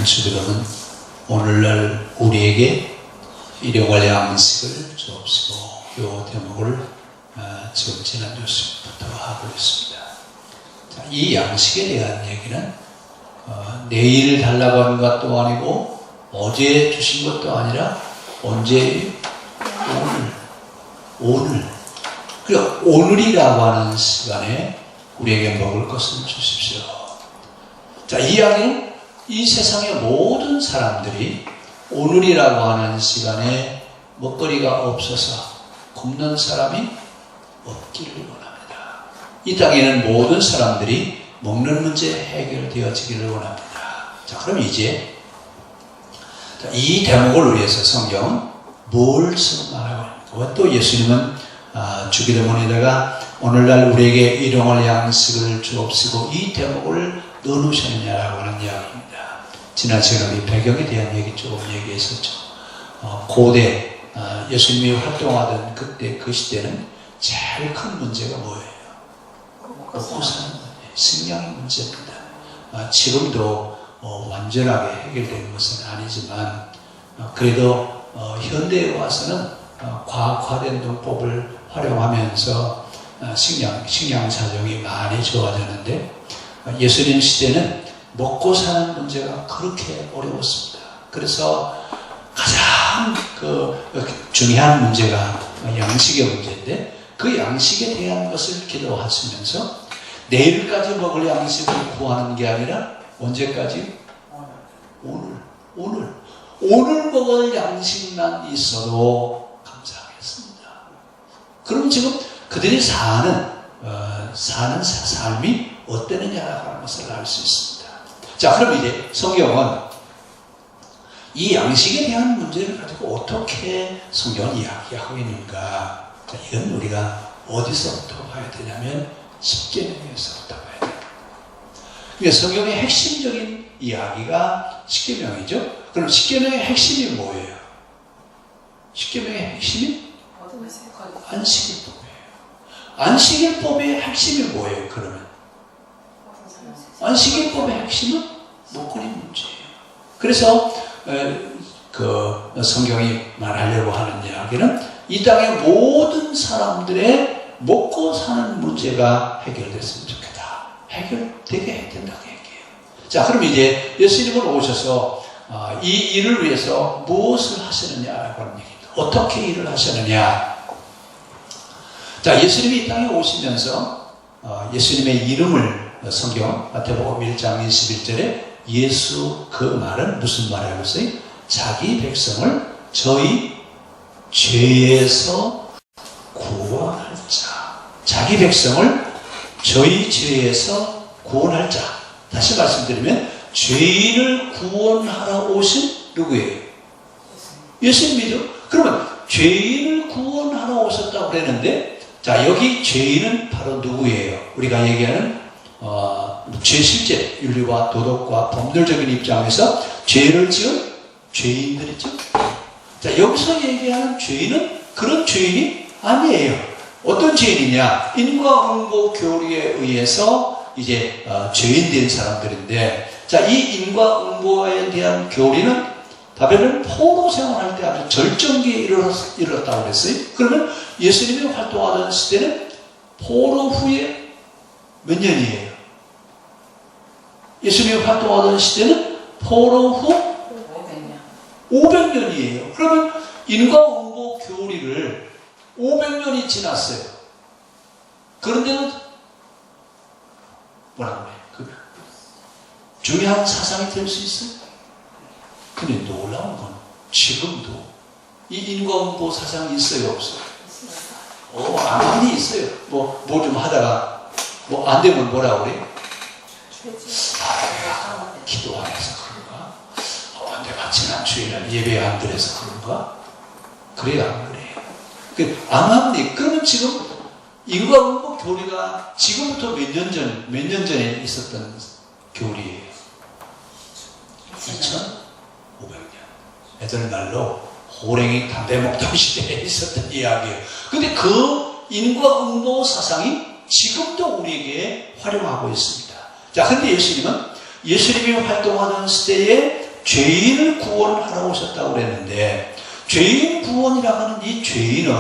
주기도는 오늘날 우리에게 일용할 양식을 주옵시고 이 대목을 지금 지난 주부터 하고 있습니다. 자, 이 양식에 대한 얘기는 내일 달라고 하는 것도 아니고 어제 주신 것도 아니라 언제? 오늘. 그러니까 오늘이라고 하는 시간에 우리에게 먹을 것을 주십시오. 자, 이 이야기는 이 세상의 모든 사람들이 오늘이라고 하는 시간에 먹거리가 없어서 굶는 사람이 없기를 원합니다. 이 땅에는 모든 사람들이 먹는 문제 해결되어지기를 원합니다. 자, 그럼 이제 이 대목을 위해서 성경은 뭘 말하고 있는가? 또 예수님은 주기도문에다가 오늘날 우리에게 일용할 양식을 주옵시고 이 대목을 넣어놓으셨느냐라고 하는 이야기입니다. 지난 시간에 우리 배경에 대한 얘기 조금 얘기했었죠. 고대 예수님이 활동하던 그때 그 시대는 제일 큰 문제가 뭐예요? 먹고 사는 문제, 식량의 문제입니다. 지금도 완전하게 해결되는 것은 아니지만 그래도 현대에 와서는 과학화된 농법을 활용하면서 식량 사정이 많이 좋아졌는데 예수님 시대는 먹고 사는 문제가 그렇게 어려웠습니다. 그래서 가장 중요한 문제가 양식의 문제인데 그 양식에 대한 것을 기도하시면서 내일까지 먹을 양식을 구하는 게 아니라 언제까지? 오늘 먹을 양식만 있어도 감사하겠습니다. 그럼 지금 그들이 사는 삶이 어떠느냐라고 하는 것을 알 수 있습니다. 자, 그럼 이제 성경은 이 양식에 대한 문제를 가지고 어떻게 성경은 이야기하고 있는가? 자, 이건 우리가 어디서부터 봐야 되냐면 십계명에서부터 봐야 돼요. 그러니까 성경의 핵심적인 이야기가 십계명이죠. 그럼 십계명의 핵심이 뭐예요? 십계명의 핵심이 안식일법이에요. 안식일법의 핵심이 뭐예요? 그러면 안식일법의 핵심은 먹거리 문제예요. 그래서 성경이 말하려고 하는 이야기는 이 땅의 모든 사람들의 먹고 사는 문제가 해결됐으면 좋겠다. 해결되게 해야 된다고 얘기해요. 자, 그럼 이제 예수님은 오셔서 이 일을 위해서 무엇을 하시느냐라고 하는 얘기입니다. 어떻게 일을 하시느냐? 자, 예수님이 이 땅에 오시면서 예수님의 이름을 성경 마태복음 1장 21절에 예수 그 말은 무슨 말이라고 했어요? 자기 백성을 저희 죄에서 구원할 자. 자기 백성을 저희 죄에서 구원할 자. 다시 말씀드리면 죄인을 구원하러 오신 누구예요? 예수님이죠. 그러면 죄인을 구원하러 오셨다고 그랬는데 자, 여기 죄인은 바로 누구예요? 우리가 얘기하는 실제 윤리와 도덕과 법률적인 입장에서 죄를 지은 죄인들이죠. 자, 여기서 얘기하는 죄인은 그런 죄인이 아니에요. 어떤 죄인이냐? 인과응보 교리에 의해서 이제 죄인 된 사람들인데, 자, 이 인과응보에 대한 교리는 바벨론 포로 생활할 때 아주 절정기에 이르렀다고 그랬어요. 그러면 예수님이 활동하던 시대는 포로 후에 몇 년이에요? 예수님이 활동하던 시대는 포로 후 500년이에요. 그러면 인과응보 교리를 500년이 지났어요. 그런데도 뭐라고 해요? 중요한 사상이 될 수 있어요? 근데 놀라운 건 지금도 이 인과응보 사상이 있어요, 없어요? 많이 있어요. 뭐 좀 하다가 안 되면 뭐라 그래요? 기도 안 해서 그런가? 내가 지난 주일날 예배 안 드려서 그런가? 그래요, 안 그래요? 안 합니다. 그러면 지금 인과응보 교리가 지금부터 몇 년 전에 있었던 교리예요? 2500년. 옛날로 호랭이 담배 먹던 시대에 있었던 이야기예요. 근데 그 인과응보 사상이 지금도 우리에게 활용하고 있습니다. 자, 근데 예수님이 활동하는 시대에 죄인을 구원하러 오셨다고 그랬는데, 죄인 구원이라고 하는 이 죄인은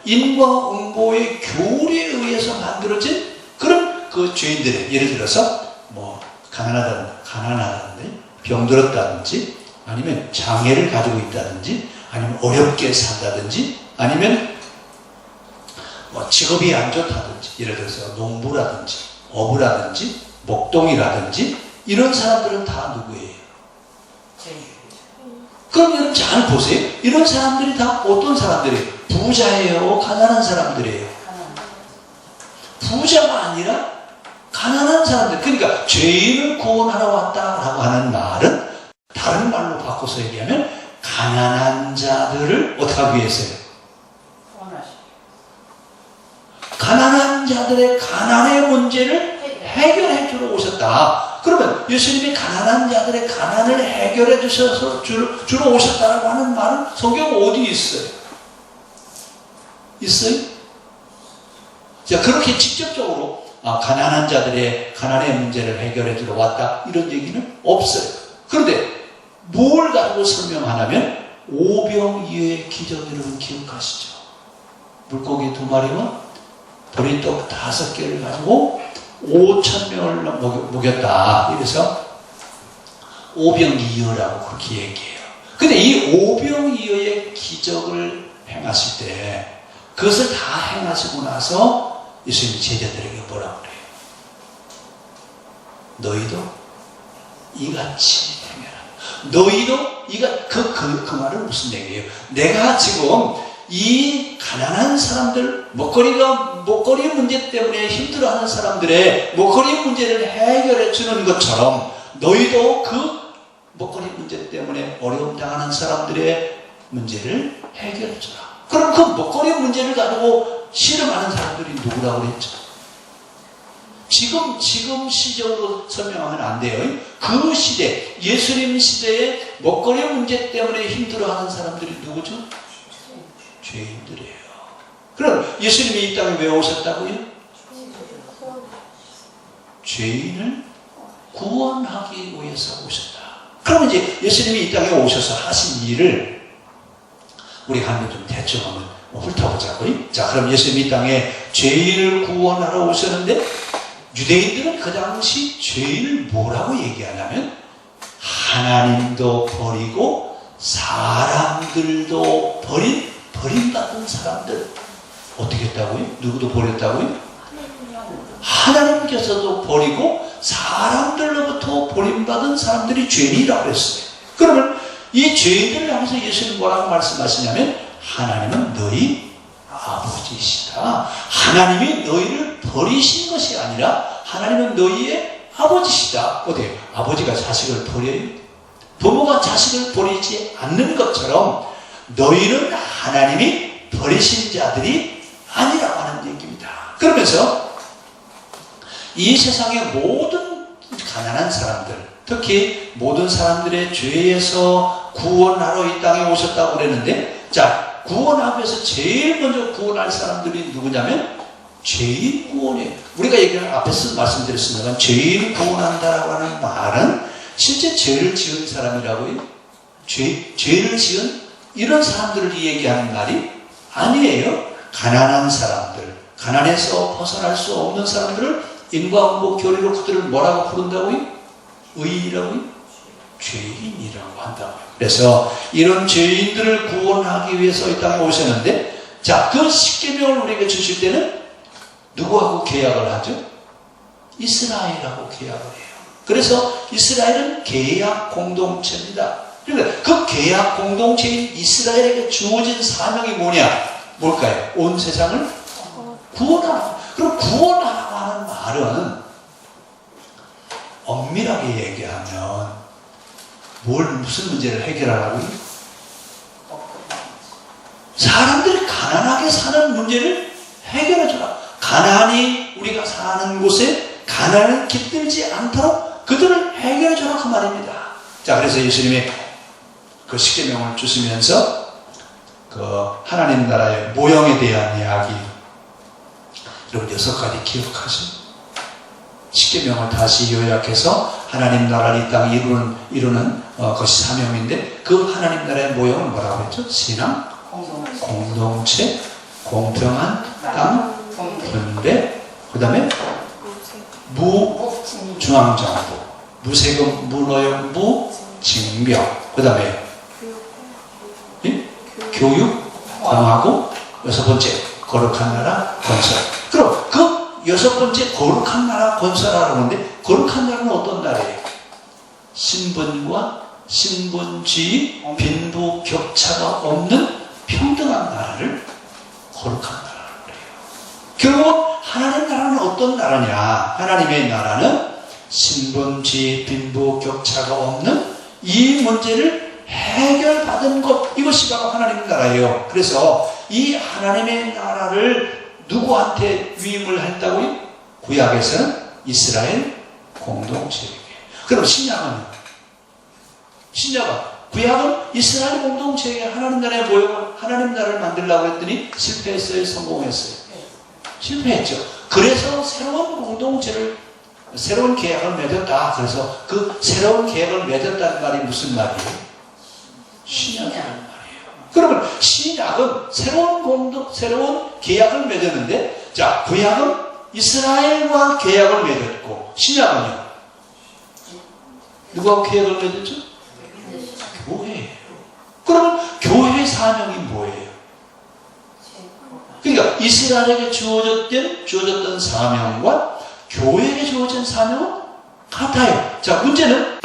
인과응보의 교리에 의해서 만들어진 그런 그 죄인들의, 예를 들어서 뭐 가난하다든지 병들었다든지 아니면 장애를 가지고 있다든지 아니면 어렵게 산다든지 아니면 뭐 직업이 안 좋다든지, 예를 들어서 농부라든지 어부라든지 목동이라든지 이런 사람들은 다 누구예요? 그럼 여러분 잘 보세요. 이런 사람들이 다 어떤 사람들이에요? 부자예요? 가난한 사람들이에요? 부자가 아니라 가난한 사람들. 그러니까 죄인을 구원하러 왔다라고 하는 말은 다른 말로 바꿔서 얘기하면 가난한 자들을 어떻게 하기 위해서요? 가난한 자들의 가난의 문제를 해결해 주러 오셨다. 그러면 예수님이 가난한 자들의 가난을 해결해 주셔서 주러 오셨다라고 하는 말은 성경 어디 있어요? 있어요? 자, 그렇게 직접적으로 가난한 자들의 가난의 문제를 해결해 주러 왔다 이런 얘기는 없어요. 그런데 뭘 가지고 설명하냐면 오병이어의 기적, 여러분 기억하시죠? 물고기 2마리와 보리떡 5개를 가지고 5,000명을 먹였다. 이래서 오병이어라고 그렇게 얘기해요. 근데 이 오병이어의 기적을 행하실 때 그것을 다 행하시고 나서 예수님이 제자들에게 뭐라고 그래요? 너희도 이같이 행해라. 너희도 그 말은 무슨 얘기예요? 내가 지금 이 가난한 사람들, 먹거리 문제 때문에 힘들어하는 사람들의 먹거리 문제를 해결해 주는 것처럼 너희도 그 먹거리 문제 때문에 어려움 당하는 사람들의 문제를 해결해 주라. 그럼 그 먹거리 문제를 가지고 씨름하는 사람들이 누구라고 그랬죠? 지금 시적으로 설명하면 안 돼요. 그 시대, 예수님 시대에 먹거리 문제 때문에 힘들어하는 사람들이 누구죠? 죄인들이에요. 그럼 예수님이 이 땅에 왜 오셨다고요? 죄인을 구원하기 위해서 오셨다. 그럼 이제 예수님이 이 땅에 오셔서 하신 일을 우리가 한번 좀 대충 한번 훑어보자고요. 자, 그럼 예수님이 이 땅에 죄인을 구원하러 오셨는데 유대인들은 그 당시 죄인을 뭐라고 얘기하냐면 하나님도 버리고 사람들도 버림받은 사람들. 어떻게 했다고요? 누구도 버렸다고요? 하나님께서도 버리고 사람들로부터 버림받은 사람들이 죄인이라고 했어요. 그러면 이 죄인들을 향해서 예수님은 뭐라고 말씀하시냐면 하나님은 너희 아버지시다. 하나님이 너희를 버리신 것이 아니라 하나님은 너희의 아버지시다. 어때요? 아버지가 자식을 버려요? 부모가 자식을 버리지 않는 것처럼 너희는 하나님이 버리신 자들이 아니라고 하는 얘기입니다. 그러면서 이 세상의 모든 가난한 사람들, 특히 모든 사람들의 죄에서 구원하러 이 땅에 오셨다고 그랬는데, 자, 구원하기 위해서 제일 먼저 구원할 사람들이 누구냐면 죄인 구원이에요. 우리가 얘기한 앞에서 말씀드렸습니다. 죄인 구원한다라고 하는 말은 실제 죄를 지은 사람이라고요. 죄를 지은 이런 사람들을 얘기하는 말이 아니에요. 가난한 사람들, 가난에서 벗어날 수 없는 사람들을 인과응보 교리로 그들을 뭐라고 부른다고요? 의인이라고요? 죄인이라고 한다고요. 그래서 이런 죄인들을 구원하기 위해서 이 땅에 오셨는데, 자, 그 십계명을 우리에게 주실 때는 누구하고 계약을 하죠? 이스라엘하고 계약을 해요. 그래서 이스라엘은 계약 공동체입니다. 그러니까 그 계약 공동체인 이스라엘에게 주어진 사명이 뭘까요? 온 세상을 구원하라. 그럼 구원하라고 하는 말은 엄밀하게 얘기하면 무슨 문제를 해결하라고요? 사람들이 가난하게 사는 문제를 해결해줘라. 가난이 우리가 사는 곳에 가난을 깃들지 않도록 그들을 해결해줘라 그 말입니다. 자, 그래서 예수님이 그 십계명을 주시면서 그 하나님 나라의 모형에 대한 이야기, 여러분 6가지 기억하시죠? 십계명을 다시 요약해서 하나님 나라를 이 땅에 이루는 것이 사명인데, 그 하나님 나라의 모형은 뭐라고 했죠? 신앙, 공동체, 공평한 땅, 분배, 그 다음에 무중앙정부, 무세금, 무노역, 무징병, 그 다음에 교육, 공하고, 여섯 번째 거룩한 나라 건설. 그럼 그 여섯 번째 거룩한 나라 건설하라고 하는데, 거룩한 나라는 어떤 나라예요? 신분과 신분주의, 빈부 격차가 없는 평등한 나라를 거룩한 나라라고 그래요. 결국 하나님 나라는 어떤 나라냐? 하나님의 나라는 신분주의, 빈부 격차가 없는 이 문제를 해결받은 것, 이것이 바로 하나님 나라예요. 그래서 이 하나님의 나라를 누구한테 위임을 했다고요? 구약에서는 이스라엘 공동체에게. 그럼 신약은 구약은 이스라엘 공동체에게 하나님 나라의 모형을, 하나님 나라를 만들려고 했더니 실패했어요? 성공했어요? 실패했죠. 그래서 새로운 공동체를, 새로운 계약을 맺었다. 그래서 그 새로운 계약을 맺었다는 말이 무슨 말이에요? 신약이라는 말이에요. 그러면 신약은 새로운 계약을 맺었는데, 자, 구약은 이스라엘과 계약을 맺었고, 신약은요? 누가 계약을 맺었죠? 교회예요. 그러면 교회 사명이 뭐예요? 그러니까 이스라엘에게 주어졌던 사명과 교회에게 주어진 사명은 같아요. 자, 문제는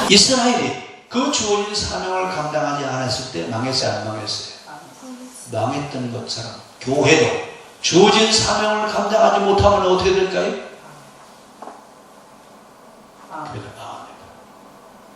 이스라엘이 그 주어진 사명을 감당하지 않았을 때 망했어요, 안 망했어요? 망했던 것처럼 교회도 주어진 사명을 감당하지 못하면 어떻게 될까요?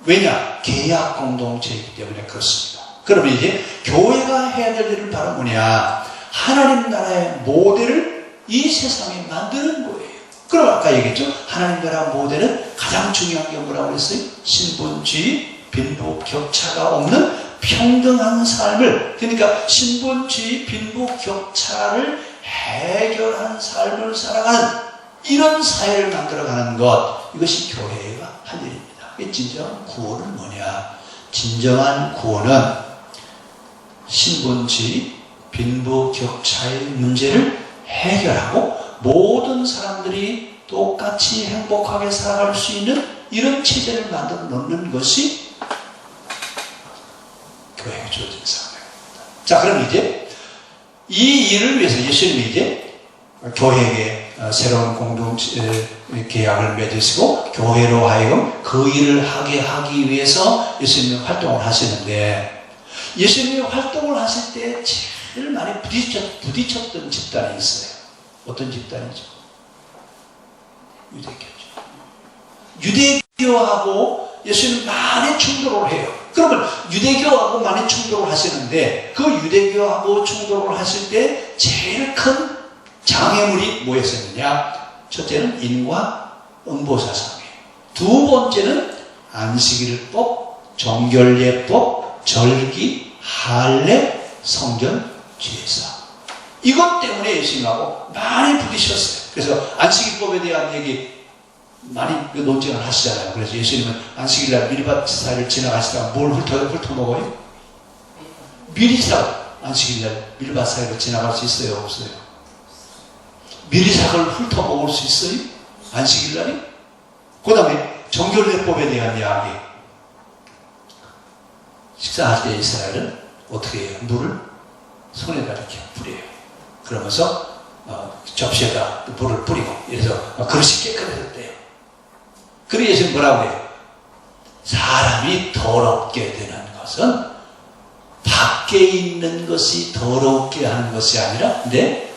왜냐? 계약 공동체이기 때문에 그렇습니다. 그러면 이제 교회가 해야 될 일은 바로 뭐냐? 하나님 나라의 모델을 이 세상에 만드는 거예요. 그럼 아까 얘기했죠? 하나님 나라 모델은 가장 중요한 게 뭐라고 했어요? 신분주의, 빈부 격차가 없는 평등한 삶을, 그러니까 신분주의, 빈부 격차를 해결한 삶을 살아가는 이런 사회를 만들어가는 것, 이것이 교회가 할 일입니다. 진정한 구원은 뭐냐? 진정한 구원은 신분주의, 빈부 격차의 문제를 해결하고 모든 사람들이 똑같이 행복하게 살아갈 수 있는 이런 체제를 만들어 놓는 것이 교회에 주어진 사명입니다. 자, 그럼 이제 이 일을 위해서 예수님이 이제 교회에게 새로운 공동체 계약을 맺으시고 교회로 하여금 그 일을 하기 위해서 예수님이 활동을 하시는데, 예수님이 활동을 하실 때 제일 많이 부딪혔던 집단이 있어요. 어떤 집단이죠? 유대교죠. 유대교하고 예수님이 많이 충돌을 해요. 그러면 유대교하고 많이 충돌을 하시는데, 그 유대교하고 충돌을 하실 때 제일 큰 장애물이 뭐였었느냐? 첫째는 인과 응보사상이에요. 두 번째는 안식일법, 정결례법, 절기, 할례, 성전, 제사. 이것 때문에 예수님하고 많이 부딪혔어요. 그래서 안식일법에 대한 얘기 많이 논쟁을 하시잖아요. 그래서 예수님은 안식일날 미리밭 사이를 지나가시다가 뭘 훑어먹어요? 미리삭. 안식일날 미리밭 사이를 지나갈 수 있어요? 없어요? 미리삭을 훑어먹을 수 있어요? 안식일날이? 그 다음에 정결례법에 대한 이야기. 식사할 때 이스라엘은 어떻게 해요? 물을 손에다 이렇게 뿌려요. 그러면서 접시에다 물을 뿌리고, 그래서 그릇이 깨끗해졌대요. 그래서 예수님 뭐라고 해요? 사람이 더럽게 되는 것은 밖에 있는 것이 더럽게 하는 것이 아니라 내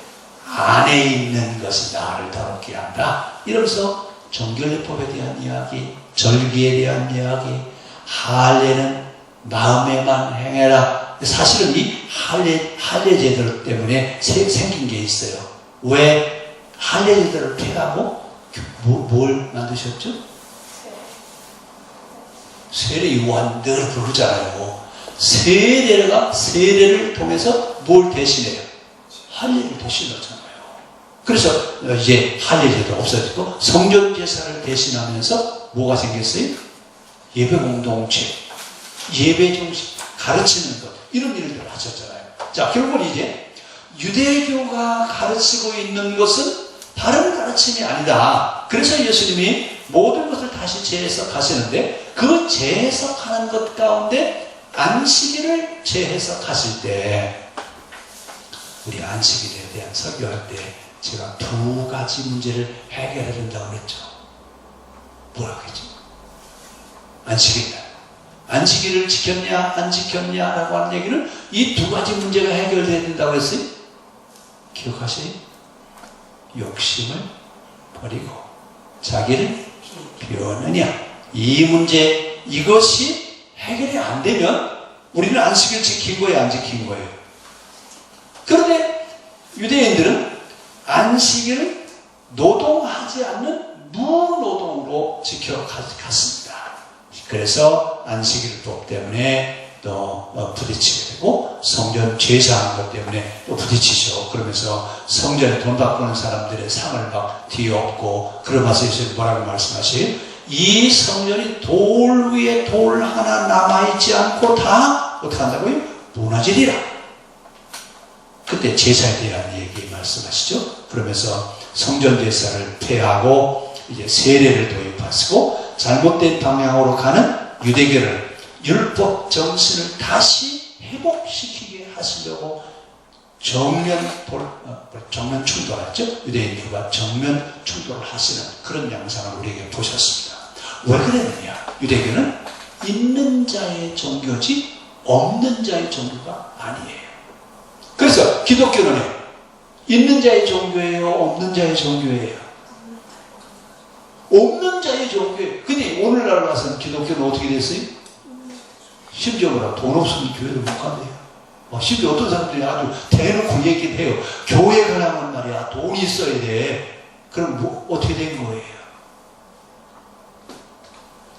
안에 있는 것이 나를 더럽게 한다. 이러면서 정결례법에 대한 이야기, 절기에 대한 이야기, 할례는 마음에만 행해라. 사실은 이 할례 제도 때문에 생긴 게 있어요. 왜 할례 제도를 폐하고 뭘 만드셨죠? 세례 요한 늘 부르잖아요. 세례를 통해서 뭘 대신해요? 할례를 대신하잖아요. 그래서 이제 할 일도 없어지고 성전 제사를 대신하면서 뭐가 생겼어요? 예배 공동체, 예배 정식, 가르치는 것, 이런 일들을 하셨잖아요. 자, 결국은 이제 유대교가 가르치고 있는 것은 다른 가르침이 아니다. 그래서 예수님이 모든 것을 다시 재해석하시는데, 그 재해석하는 것 가운데 안식일을 재해석하실 때, 우리 안식일에 대한 설교할 때 제가 두 가지 문제를 해결해야 된다고 그랬죠. 뭐라고 했죠? 안식일을 지켰냐 안 지켰냐라고 하는 얘기는 이 두 가지 문제가 해결돼야 된다고 했어요. 기억하세요? 욕심을 버리고 자기를 비우느냐, 이 문제, 이것이 해결이 안 되면 우리는 안식일 지킨 거예요, 안 지킨 거예요? 그런데 유대인들은 안식일을 노동하지 않는 무노동으로 지켜갔습니다. 그래서 안식일법 때문에 또 부딪히게 되고, 성전 제사하는 것 때문에 또 부딪히죠. 그러면서 성전에 돈 바꾸는 사람들의 상을 막 뒤엎고, 그러면서 예수님 뭐라고 말씀하세요? 이 성전이 돌 위에 돌 하나 남아있지 않고 다 어떻게 한다고요? 무너지리라. 그때 제사에 대한 얘기 말씀하시죠. 그러면서 성전 제사를 폐하고 이제 세례를 도입하시고, 잘못된 방향으로 가는 유대교를, 율법 정신을 다시 회복시키게 하시려고 정면 충돌하죠. 유대인들과 정면 충돌을 하시는 그런 양상을 우리에게 보셨습니다. 왜 그랬느냐? 유대교는 있는 자의 종교지 없는 자의 종교가 아니에요. 그래서 기독교는 있는 자의 종교예요, 없는 자의 종교예요? 없는 자의 종교예요. 근데 오늘날 와서는 기독교는 어떻게 됐어요? 심지어 뭐라, 돈 없으면 교회를 못 간대요. 심지어 어떤 사람들이 아주 대놓고 얘기를 해요. 교회 가려면 말이야, 돈이 있어야 돼. 그럼 뭐 어떻게 된 거예요?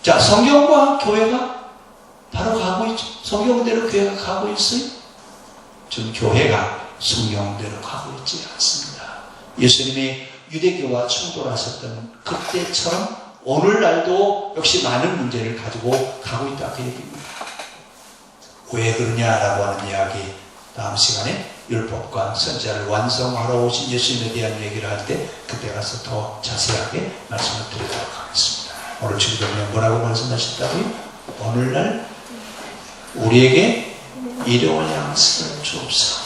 자, 성경과 교회가 바로 가고 있죠. 성경대로 교회가 가고 있어요. 지금 교회가 성경대로 가고 있지 않습니다. 예수님이 유대교와 충돌하셨던 그때처럼 오늘날도 역시 많은 문제를 가지고 가고 있다, 그 얘기입니다. 왜 그러냐라고 하는 이야기, 다음 시간에 율법과 선지자를 완성하러 오신 예수님에 대한 얘기를 할 때 그때 가서 더 자세하게 말씀을 드리도록 하겠습니다. 오늘 주기도문에 뭐라고 말씀하셨다고요? 오늘날 우리에게 일용할 양식을 주옵시고.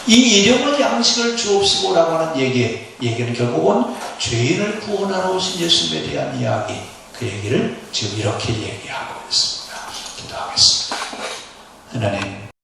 이 일용할 양식을 주옵시고라고 하는 얘기는 결국은 죄인을 구원하러 오신 예수님에 대한 이야기, 그 얘기를 지금 이렇게 얘기하고 있습니다. 기도하겠습니다. 하나님,